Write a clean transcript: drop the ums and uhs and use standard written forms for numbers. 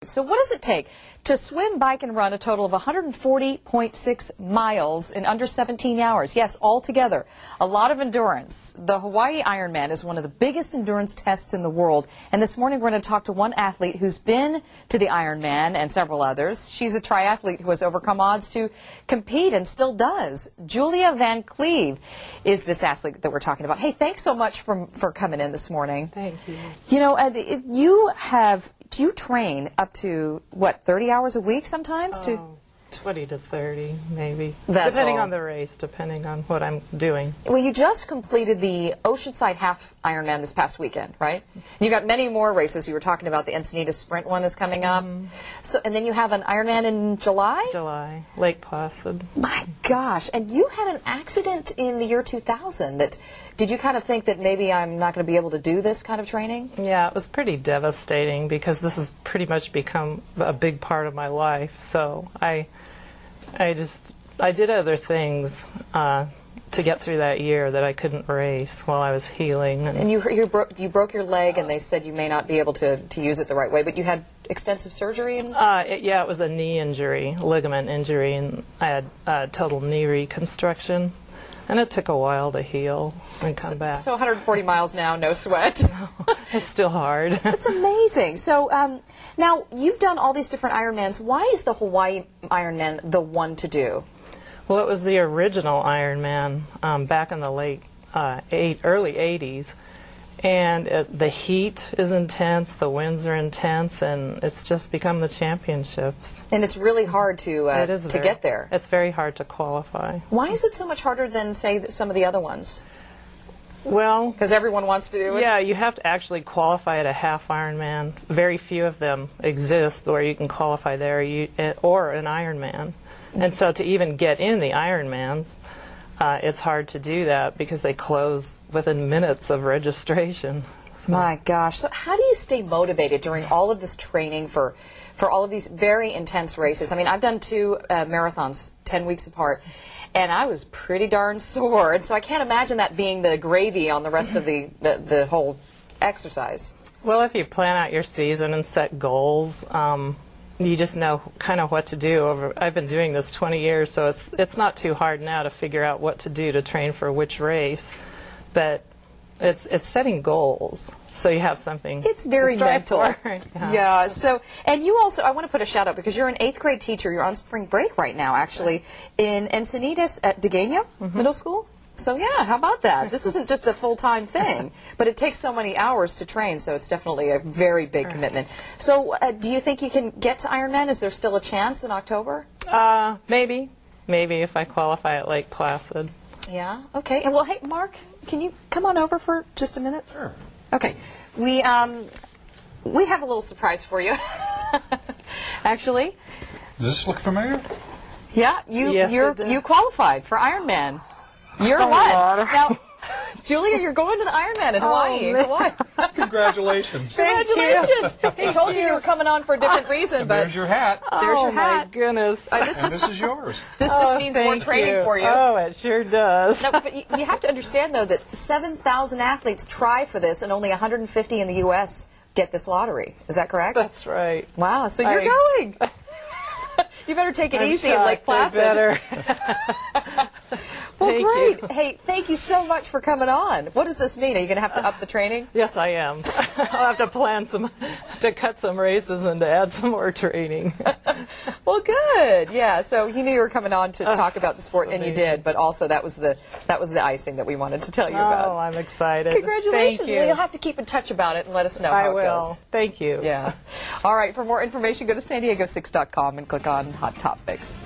So what does it take to swim, bike, and run a total of 140.6 miles in under 17 hours? Yes, all together. A lot of endurance. The Hawaii Ironman is one of the biggest endurance tests in the world. And this morning we're going to talk to one athlete who's been to the Ironman and several others. She's a triathlete who has overcome odds to compete and still does. Julia Van Cleave is this athlete that we're talking about. Hey, thanks so much for coming in this morning. Thank you. You know, do you train up to, what, 30 hours a week sometimes? 20 to 30, maybe. That's depending all. on the race, depending on what I'm doing. Well, you just completed the Oceanside Half Ironman this past weekend, right? You got many more races. You were talking about the Encinitas Sprint one is coming up. So, and then you have an Ironman in July? July, Lake Placid. My gosh. And you had an accident in the year 2000 did you kind of think that maybe I'm not going to be able to do this kind of training? Yeah, it was pretty devastating because this has pretty much become a big part of my life. So I did other things to get through that year that I couldn't race while I was healing. And you broke your leg, and they said you may not be able to use it the right way, but you had extensive surgery? Yeah, it was a knee injury, ligament injury, and I had total knee reconstruction. And it took a while to heal and come back. So 140 miles now, no sweat. No, it's still hard. That's amazing. So now you've done all these different Ironmans. Why is the Hawaii Ironman the one to do? Well, it was the original Ironman back in the early 80s. And the heat is intense, the winds are intense, and it's just become the championships. And it's really hard to get there. It's very hard to qualify. Why is it so much harder than, say, some of the other ones? Well, because everyone wants to do it? Yeah, you have to actually qualify at a half Ironman. Very few of them exist where you can qualify there or an Ironman. And so to even get in the Ironmans, it's hard to do that because they close within minutes of registration. So. My gosh. So how do you stay motivated during all of this training for all of these very intense races? I mean, I've done 2 marathons 10 weeks apart, and I was pretty darn sore. And so I can't imagine that being the gravy on the rest of the whole exercise. Well, if you plan out your season and set goals, you just know kind of what to do. I've been doing this 20 years, so it's not too hard now to figure out what to do to train for which race. But it's setting goals, so you have something. It's very mental. Yeah. So, and you also, I want to put a shout out because you're an 8th grade teacher. You're on spring break right now, actually, in Encinitas at Degano Middle School. So yeah, how about that? This isn't just a full-time thing, but it takes so many hours to train, so it's definitely a very big commitment. So do you think you can get to Ironman? Is there still a chance in October? Maybe if I qualify at Lake Placid. Yeah, okay. Well, hey, Mark, can you come on over for just a minute? Sure. Okay. We have a little surprise for you, actually. Does this look familiar? Yeah, you qualified for Ironman. You're one. Now, Julia, you're going to the Ironman in Hawaii. Congratulations. Congratulations. He told you were coming on for a different reason, but there's your hat. There's your hat. Oh, my goodness. This is yours. This just means more training for you. Oh, it sure does. No, but you have to understand, though, that 7,000 athletes try for this, and only 150 in the U.S. get this lottery. Is that correct? That's right. Wow, so you're going. You better take it easy in Lake Placid. Well, great. Hey, thank you so much for coming on. What does this mean? Are you going to have to up the training? Yes, I am. I'll have to plan to cut some races and to add some more training. Well, good. Yeah. So you knew you were coming on to talk about the sport, and you did. But also that was the icing that we wanted to tell you about. Oh, I'm excited. Congratulations. Thank you. Well, you'll have to keep in touch about it and let us know how it goes. Thank you. Yeah. All right. For more information, go to san diego6.com and click on Hot Topics.